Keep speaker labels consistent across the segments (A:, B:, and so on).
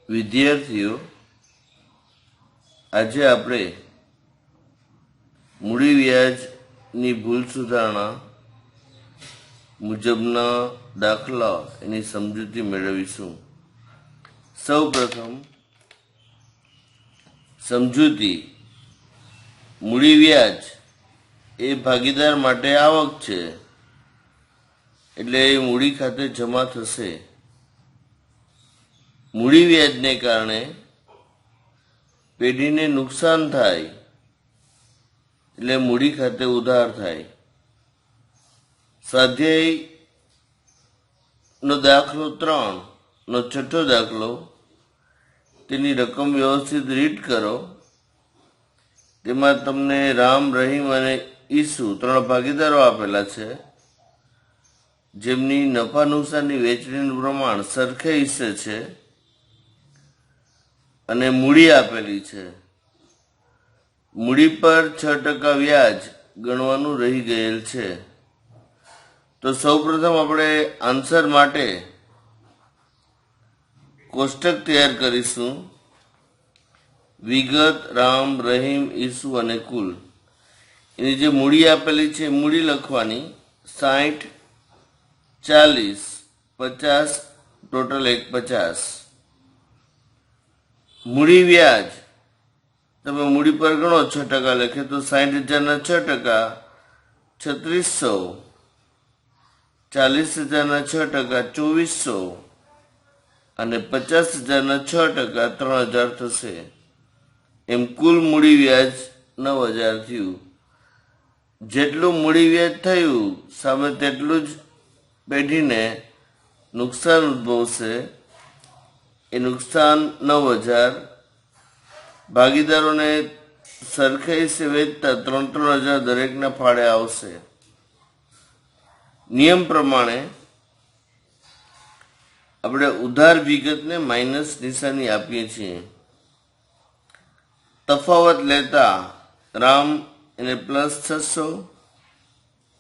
A: વિદ્યાર્થીઓ, આજે આપણે મૂડી વ્યાજની ભૂલ સુધારણા મુજબના દાખલા એની સમજૂતી મેળવીશું. સૌ પ્રથમ સમજૂતી. મૂડી વ્યાજ એ ભાગીદાર માટે આવક છે, એટલે એ મૂડી ખાતે જમા થશે. મૂડી વ્યાજને કારણે પેઢીને નુકસાન થાય એટલે મૂડી ખાતે ઉધાર થાય. સ્વાધ્યાયનો દાખલો 3 નો છઠ્ઠો દાખલો, તેની રકમ વ્યવસ્થિત રીડ કરો. તેમાં તમને રામ, રહીમ અને ઈસુ 3 ભાગીદારો આપેલા છે, જેમની નફા નુકસાનની વેચણીનું પ્રમાણ સરખે હિસ્સે છે અને મૂડી આપેલી છે. મૂડી પર 6% વ્યાજ ગણવાનું રહી ગયેલ છે. તો સૌપ્રથમ આપણે આન્સર માટે કોષ્ટક તૈયાર કરીશું. વિગત, રામ, રહીમ, ઈસુ અને કુલ. એની જે મૂડી આપેલી છે મૂડી લખવાની. 60, 40, 50, ટોટલ 150. મૂડી વ્યાજ તમે મૂડી પર ગણો 6% લખે તો 60,000ના 6%, 3600. 40,000ના 6%, 2400 અને 50,000ના 6%, 3,000 થશે. એમ કુલ મૂડી વ્યાજ 9,000 થયું. જેટલું મૂડી વ્યાજ થયું સામે તેટલું જ પેઢીને નુકસાન ઉદ્ભવશે. એ નુકસાન 9,000. ભાગીદારોને સરખે હિસ્સે વેચતા 3,000 દરેકના ફાળે આવશે. નિયમ પ્રમાણે આપણે ઉધાર વિગતને માઇનસ નિશાની આપીએ છીએ. તફાવત લેતા રામ એને +600,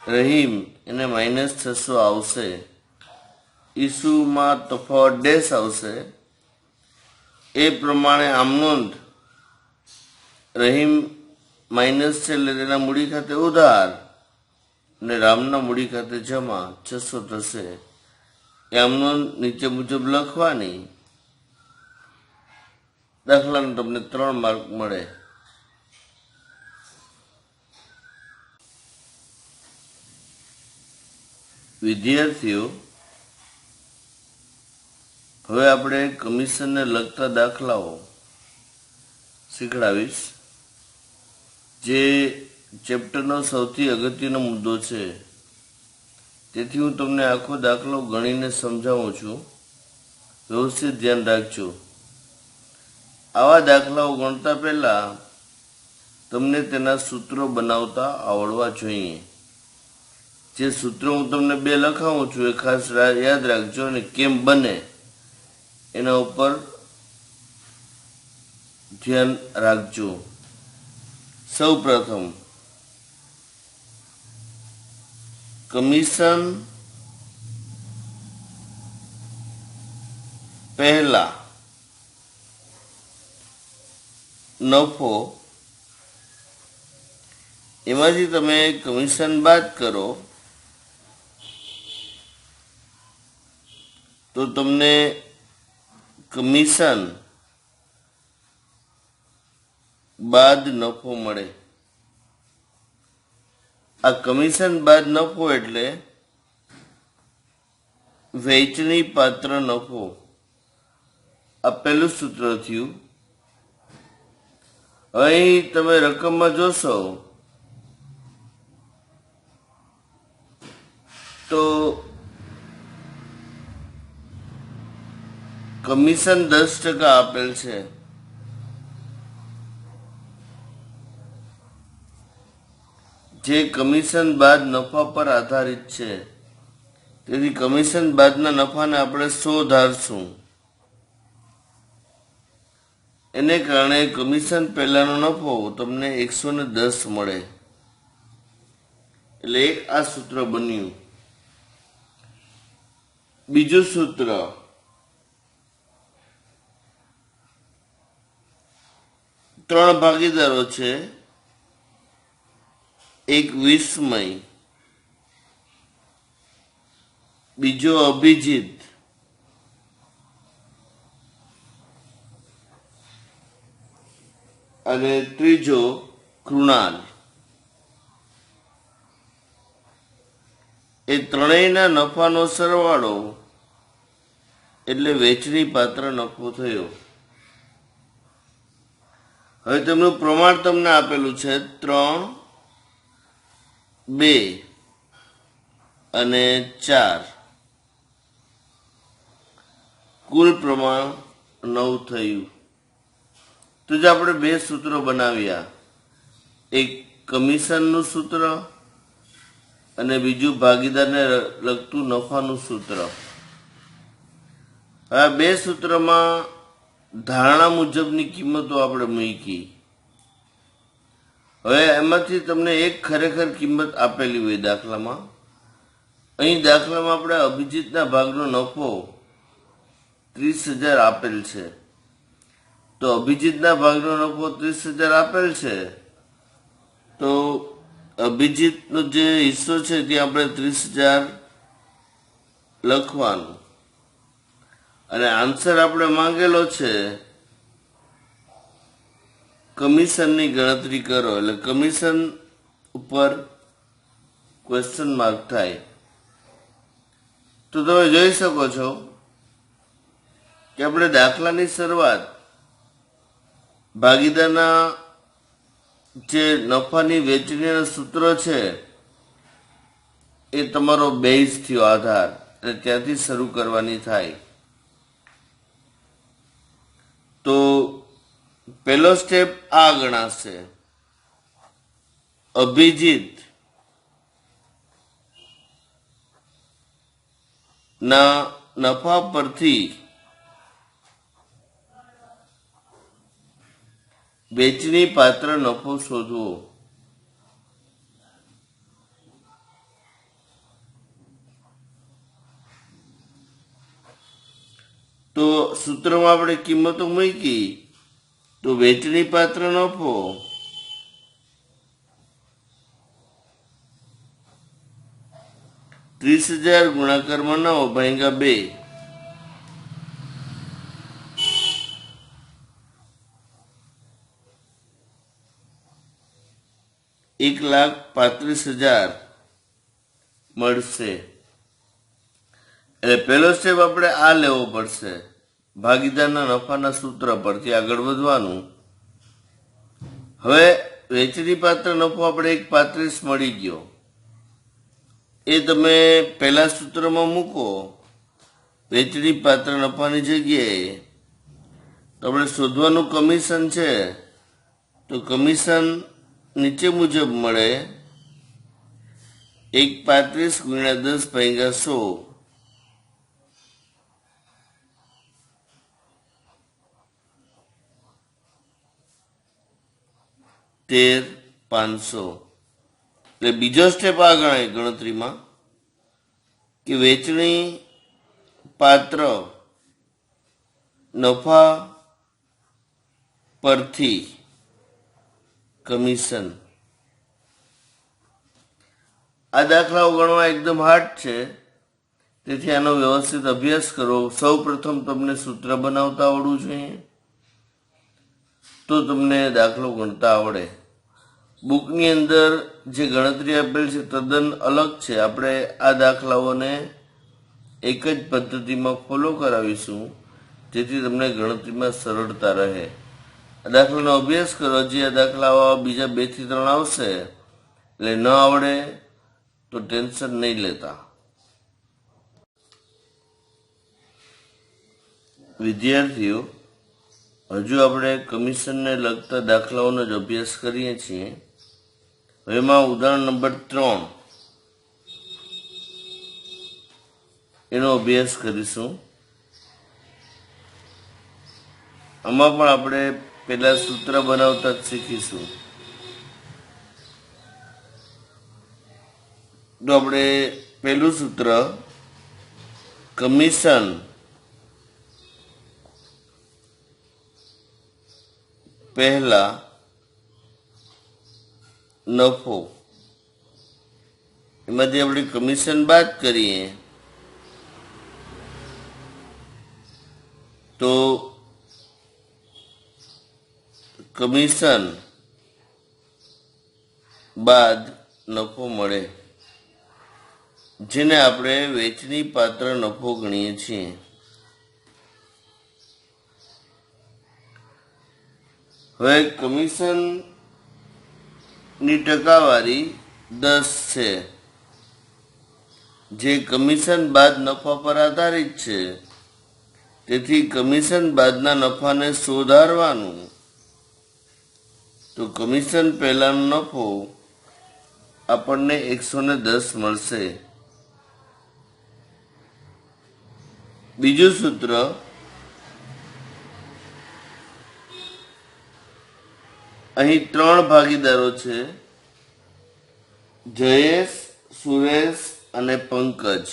A: રહીમ એને -600 આવશે. ઈસુમાં તફાવત ડેશ આવશે. એ પ્રમાણે આમ નોંધ, રહીમ માઇનસ છે એટલે તેના મૂડી ખાતે ઉધાર અને રામના મૂડી ખાતે જમા 600 થશે. એ આમ નોંધ નીચે મુજબ લખવાની. દાખલાને તમને 3 માર્ક મળે. વિદ્યાર્થીઓ, હવે આપણે કમિશનને લગતા દાખલાઓ શીખડાવીશ, જે ચેપ્ટરનો સૌથી અગત્યનો મુદ્દો છે. તેથી હું તમને આખો દાખલો ગણીને સમજાવું છું. વ્યવસ્થિત ધ્યાન રાખજો. આવા દાખલાઓ ગણતા પહેલા તમને તેના સૂત્રો બનાવતા આવડવા જોઈએ. જે સૂત્રો હું તમને 2 લખાવું છું એ ખાસ યાદ રાખજો અને કેમ બને એના ઉપર ધ્યાન રાખજો. સૌ પ્રથમ કમિશન પહેલા નફો, એમાંથી તમે કમિશન બાદ કરો તો તમને કમિશન બાદ નફો મળે. આ કમિશન બાદ નફો એટલે વેચણી પાત્ર નફો. આ પહેલું સૂત્ર થયું. અહીં તમે રકમમાં જોશો તો કમિશન 10% આપેલ છે. જે કમિશન બાદ નફા પર આધારિત છે. તેથી કમિશન બાદના નફાને આપણે 100 ધારશું. એને કારણે કમિશન પહેલાનો નફો તમને 110 મળે. એટલે એક આ સૂત્ર બન્યું. બીજું સૂત્ર ત્રણ ભાગીદારો છે, એક વિસ્મય, બીજો અભિજીત અને ત્રીજો કૃણાલ. એ ત્રણેયના નફાનો સરવાળો એટલે વેચણી પાત્ર નફો થયો. હવે તેમનું પ્રમાણ તમને આપેલું છે 3, 2 અને 4. કુલ પ્રમાણ 9 થયું. તો જો આપણે બે સૂત્રો બનાવ્યા, એક કમિશનનું સૂત્ર અને બીજું ભાગીદારને લગતું નફાનું સૂત્ર. આ બે સૂત્રમાં ધારણા મુજબની કિંમતો આપણે મૂકી. હવે એમાંથી તમને એક ખરેખર કિંમત આપેલી હોય દાખલામાં. અહીં દાખલામાં આપણે અભિજીતના ભાગનો નફો 30,000 આપેલ છે. તો અભિજીતના ભાગનો નફો 30,000 આપેલ છે, તો અભિજીતનો જે હિસ્સો છે ત્યાં આપણે 30,000 લખવાનું. અને આન્સર આપણે માંગેલો છે કમિશનની ગણતરી કરો, એટલે કમિશન ઉપર ક્વેશ્ચન માર્ક થાય. તો તમે જોઈ શકો છો કે આપણે દાખલાની શરૂઆત ભાગીદારના જે નફાની વેચણીના સૂત્ર છે એ તમારો બેઝ થયો, આધાર, અને ત્યાંથી શરૂ કરવાની થાય. તો પહેલો સ્ટેપ આ ગણાશે. અભિજીત ના નફા પરથી વેચણી પાત્ર નફો શોધવો. તો સૂત્રમાં આપણે કિંમતો મૂકી. તો વેચણી પાત્ર નફો $30,000 ગુણાકારમાં 9 ભાગ્યા 2. 1,35,000 મળશે. એટલે પહેલો સ્ટેપ આપણે આ લેવો પડશે, ભાગીદારના નફાના સૂત્ર પરથી આગળ વધવાનું. હવે વેચણી પાત્ર નફો આપણે 1,35 મળી ગયો, એ તમે પહેલા સૂત્રમાં મૂકો વેચણી પાત્ર નફાની જગ્યાએ. તો આપણે શોધવાનું કમિશન છે, તો કમિશન નીચે મુજબ મળે 1,35 ગુણ્યા 10 ભાગ્યા 100. 13,500. એટલે બીજો સ્ટેપ આ ગણાય ગણતરીમાં કે વેચણી પાત્ર નફા પરથી કમિશન. આ દાખલાઓ ગણવા એકદમ હાર્ડ છે, તેથી આનો વ્યવસ્થિત અભ્યાસ કરો. સૌ પ્રથમ તમને સૂત્ર બનાવતા આવડવું જોઈએ, તો તમને દાખલો ગણતા આવડે. બુકની અંદર જે ગણતરી આપેલ છે તદ્દન અલગ છે. આપણે આ દાખલાઓને એક જ પદ્ધતિમાં ફોલો કરાવીશું, જેથી તમને ગણતરીમાં સરળતા રહે. આ દાખલાનો અભ્યાસ કરો. જે આ દાખલાઓ બીજા 2 થી 3 આવશે, એટલે ન આવડે તો ટેન્શન નહીં લેતા. વિદ્યાર્થીઓ, હજુ આપણે કમિશનને લગતા દાખલાઓનો જ અભ્યાસ કરીએ છીએ. એમાં ઉદાહરણ નંબર 3 એનો અભ્યાસ કરીશું. આમાં પણ આપણે પહેલા સૂત્ર બનાવતા જ શીખીશું. તો આપણે પહેલું સૂત્ર કમિશન પહેલા નફો, એમાંથી આપણે કમિશન બાદ કરીએ તો કમિશન બાદ નફો મળે, જેને આપણે વેચણી પાત્ર નફો ગણીએ છીએ. હવે કમિશનની ટકાવારી 10 છે, જે કમિશન બાદ નફા પર આધારિત છે. તેથી કમિશન બાદના નફાને સુધારવાનું, તો કમિશન પહેલાનો નફો આપણને 110 મળશે. બીજું સૂત્ર, અહીં 3 ભાગીદારો છે, જયેશ, સુરેશ અને પંકજ.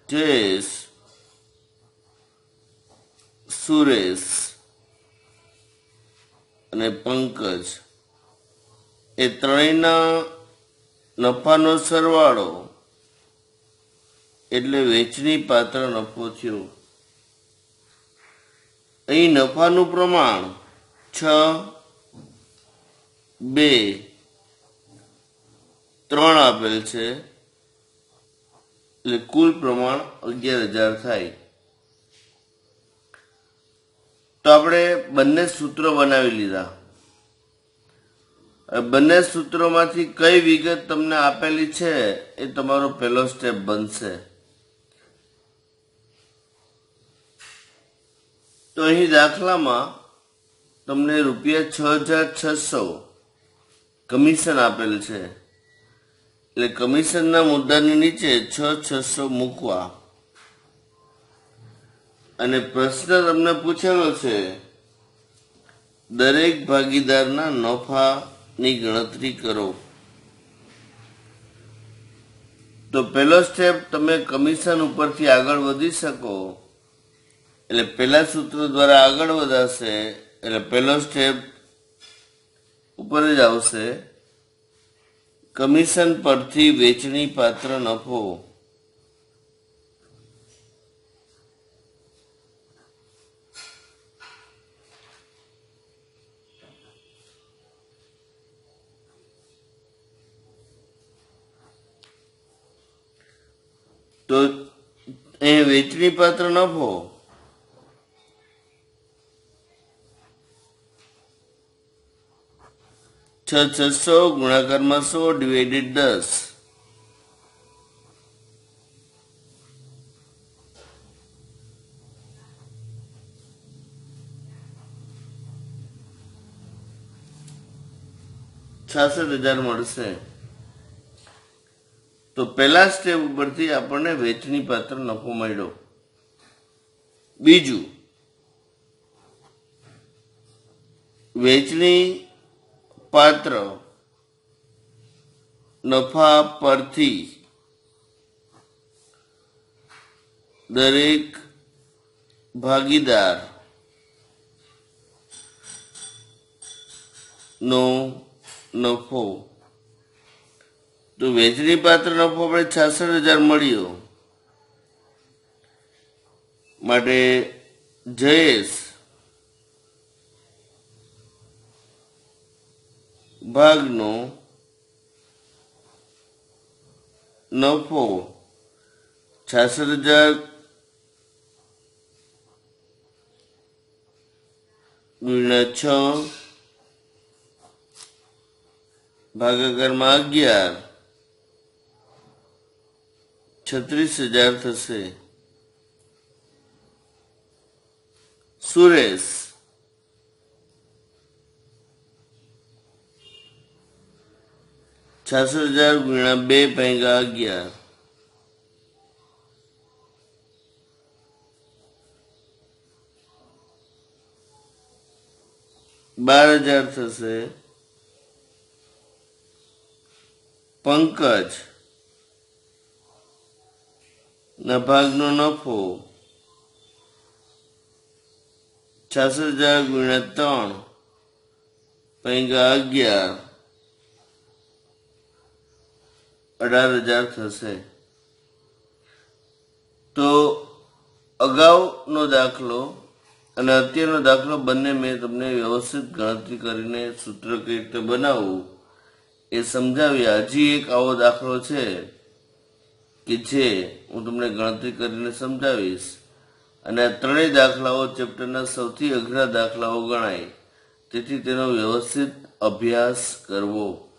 A: જયેશ, સુરેશ અને પંકજ એ ત્રણેયના નફાનો સરવાળો એટલે વેચણી પાત્ર નફો થયો. અહીં નફાનું પ્રમાણ 6, 2, 3 આપેલ છે, એટલે કુલ પ્રમાણ 11,000 થાય. તો આપણે બંને સૂત્રો બનાવી લીધા. બંને સૂત્રોમાંથી કઈ વિગત તમને આપેલી છે એ તમારો પહેલો સ્ટેપ બનશે. તો અહીં દાખલામાં તમને ₹6,600 કમિશન આપેલ છે, એટલે કમિશનના મુદ્દાની નીચે 6,600 મૂકવા. અને પ્રશ્ન તમને પૂછેલો છે દરેક ભાગીદારના નફાની ગણતરી કરો. તો પહેલો સ્ટેપ, તમે કમિશન ઉપરથી આગળ વધી શકો એટલે પહેલા સૂત્ર દ્વારા આગળ વધાશે, એટલે પહેલો સ્ટેપ ઉપર જ આવશે. કમિશન પરથી વેચણી પાત્ર નફો. તો એ વેચણી પાત્ર નફો $6,600 ગુણાકારમાં 100 ડિવાઇડેડ 10. $66,000 મળશે. તો પહેલા સ્ટેપ ઉપરથી આપણને વેચણી પાત્ર નફો મળ્યો. બીજું, વેચણી પાત્ર નફા પરથી દરેક ભાગીદાર નો નફો. તો વેચણી પાત્ર નફો આપણે 66,000 મળ્યો, માટે જયેશ ભાગનો નફો 66,000 ગુણ્યા 6 ભાગાકારમાં 11, 36,000 થશે. સુરેશ $66,000 ગુણ્યા 2 ભાગ્યા 11, 12,000 થશે. પંકજ ના ભાગનો નફો 66,000 ગુણ્યા 3 પૈગા 11 18,000 થશે. તો અગાઉનો દાખલો અને અત્યારનો દાખલો બંને મેં તમને વ્યવસ્થિત ગણતરી કરીને સૂત્ર કઈ રીતે બનાવવું એ સમજાવ્યા. હજી એક આવો દાખલો છે કે જે હું તમને ગણતરી કરીને સમજાવીશ, અને આ ત્રણેય દાખલાઓ ચેપ્ટરના સૌથી અઘરા દાખલાઓ ગણાય, તેથી તેનો વ્યવસ્થિત અભ્યાસ કરવો.